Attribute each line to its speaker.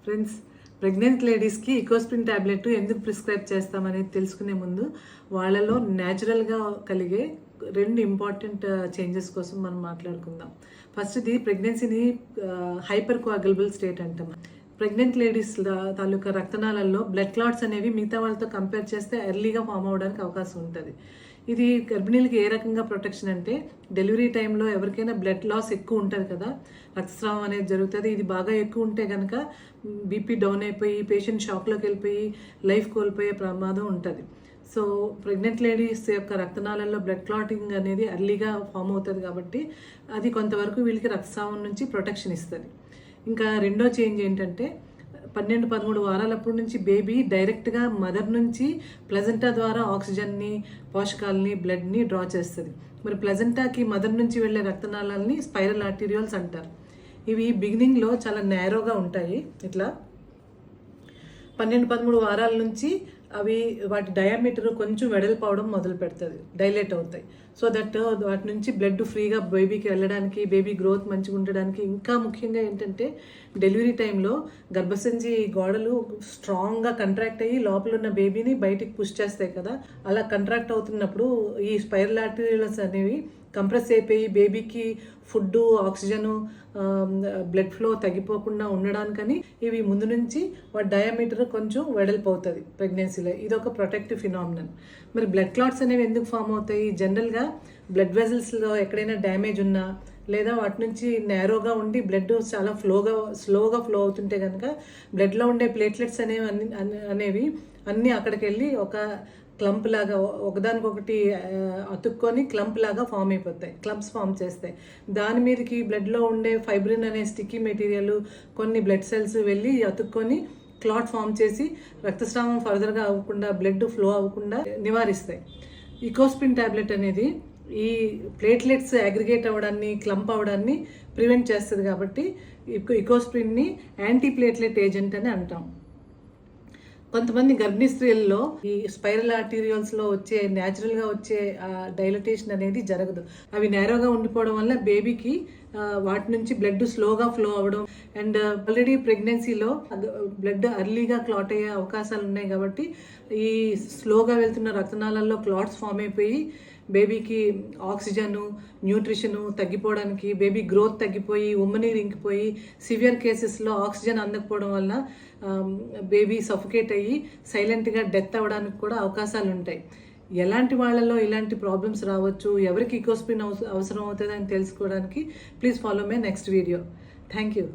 Speaker 1: Friends, pregnant లేడీస్కి Ecosprin tablet ఎందుకు prescribe చేస్తామనేది తెలుసుకునే ముందు వాళ్ళలో న్యాచురల్గా కలిగే 2 ఇంపార్టెంట్ చేంజెస్ కోసం మనం మాట్లాడుకుందాం. ఫస్ట్ది ప్రెగ్నెన్సీని హైపర్ కోఅగలబుల్ స్టేట్ అంటాం. ప్రెగ్నెంట్ లేడీస్ తాలూకా రక్తనాళాల్లో బ్లడ్ క్లాట్స్ అనేవి మిగతా వాళ్ళతో కంపేర్ చేస్తే ఎర్లీగా ఫామ్ అవడానికి అవకాశం ఉంటుంది. ఇది గర్భిణీలకి ఏ రకంగా ప్రొటెక్షన్ అంటే, డెలివరీ టైంలో ఎవరికైనా బ్లడ్ లాస్ ఎక్కువ ఉంటుంది కదా, రక్తస్రావం అనేది జరుగుతుంది. ఇది బాగా ఎక్కువ ఉంటే కనుక బీపీ డౌన్ అయిపోయి పేషెంట్ షాక్లోకి వెళ్ళిపోయి లైఫ్ కోల్పోయే ప్రమాదం ఉంటుంది. సో ప్రెగ్నెంట్ లేడీస్ యొక్క రక్తనాళాల్లో బ్లడ్ క్లాటింగ్ అనేది ఎర్లీగా ఫామ్ అవుతుంది కాబట్టి అది కొంతవరకు వీళ్ళకి రక్తస్రావం నుంచి ప్రొటెక్షన్ ఇస్తుంది. ఇంకా రెండో చేంజ్ ఏంటంటే, 12-13 వారాలప్పటి నుంచి బేబీ డైరెక్ట్గా మదర్ నుంచి ప్లజెంటా ద్వారా ఆక్సిజన్ని, పోషకాలని, బ్లడ్ని డ్రా చేస్తుంది. మరి ప్లజెంటాకి మదర్ నుంచి వెళ్ళే రక్తనాళాలని స్పైరల్ ఆర్టీరియోల్స్ అంటారు. ఇవి బిగినింగ్లో చాలా నేరోగా ఉంటాయి. ఇట్లా 12-13 వారాల నుంచి అవి వాటి డయామీటర్ కొంచెం వెడల్పవడం మొదలు పెడుతుంది, డైలేట్ అవుతాయి. సో దట్ వాటి నుంచి బ్లడ్ ఫ్రీగా బేబీకి వెళ్ళడానికి, బేబీ గ్రోత్ మంచిగా ఉండడానికి, ఇంకా ముఖ్యంగా ఏంటంటే డెలివరీ టైంలో గర్భసంచి గోడలు స్ట్రాంగ్గా కంట్రాక్ట్ అయ్యి లోపల ఉన్న బేబీని బయటికి పుష్ చేస్తాయి కదా, అలా కంట్రాక్ట్ అవుతున్నప్పుడు ఈ స్పైరల్ ఆర్టీరియల్స్ అనేవి కంప్రెస్ అయిపోయి బేబీకి ఫుడ్, ఆక్సిజను, బ్లడ్ ఫ్లో తగ్గిపోకుండా ఉండడానికని ఇవి ముందు నుంచి వాటి డయామీటర్ కొంచెం వెడల్పు అవుతుంది ప్రెగ్నెన్సీలో. ఇది ఒక ప్రొటెక్టివ్ ఫినామినన్. మరి బ్లడ్ క్లాట్స్ అనేవి ఎందుకు ఫామ్ అవుతాయి? జనరల్గా బ్లడ్ వెజల్స్లో ఎక్కడైనా డ్యామేజ్ ఉన్నా, లేదా వాటి నుంచి నేరోగా ఉండి బ్లడ్ చాలా స్లోగా ఫ్లో అవుతుంటే కనుక బ్లడ్లో ఉండే ప్లేట్లెట్స్ అనేవి అన్నీ అక్కడికి వెళ్ళి ఒక క్లంప్ లాగా ఒకదానికొకటి అతుక్కొని క్లంప్ లాగా ఫామ్ అయిపోతాయి, క్లంప్స్ ఫామ్ చేస్తాయి. దాని మీదకి బ్లడ్లో ఉండే ఫైబ్రిన్ అనే స్టిక్కీ మెటీరియల్, కొన్ని బ్లడ్ సెల్స్ వెళ్ళి అతుక్కొని క్లాట్ ఫామ్ చేసి రక్తస్రావం ఫర్దర్గా అవ్వకుండా, బ్లడ్ ఫ్లో అవ్వకుండా నివారిస్తాయి. ఇకోస్ప్రిన్ ట్యాబ్లెట్ అనేది ఈ ప్లేట్లెట్స్ అగ్రిగేట్ అవ్వడాన్ని, క్లంప్ అవ్వడాన్ని ప్రివెంట్ చేస్తుంది. కాబట్టి ఇకోస్ప్రిన్ని యాంటీ ప్లేట్లెట్ ఏజెంట్ అని అంటాం. కొంతమంది గర్భిణీ స్త్రీల్లో ఈ స్పైరల్ ఆర్టీరియోల్స్లో వచ్చే న్యాచురల్గా వచ్చే డైలటేషన్ అనేది జరగదు. అవి నేరోగా ఉండిపోవడం వల్ల బేబీకి వాటి నుంచి బ్లడ్ స్లోగా ఫ్లో అవ్వడం, అండ్ ఆల్రెడీ ప్రెగ్నెన్సీలో బ్లడ్ అర్లీగా క్లాట్ అయ్యే అవకాశాలు ఉన్నాయి. కాబట్టి ఈ స్లోగా వెళ్తున్న రక్తనాళాల్లో క్లాట్స్ ఫామ్ అయిపోయి బేబీకి ఆక్సిజను, న్యూట్రిషను తగ్గిపోవడానికి, బేబీ గ్రోత్ తగ్గిపోయి ఉమ్మనీరు ఇంకిపోయి సివియర్ కేసెస్లో ఆక్సిజన్ అందకపోవడం వల్ల బేబీ సఫోకేట్ అయ్యి సైలెంట్గా డెత్ అవ్వడానికి కూడా అవకాశాలు ఉంటాయి. ఎలాంటి వాళ్ళలో ఇలాంటి ప్రాబ్లమ్స్ రావచ్చు, ఎవరికి ఇకోస్ప్రిన్ అవసరం అవుతుంది అని తెలుసుకోవడానికి please follow my next video. Thank you.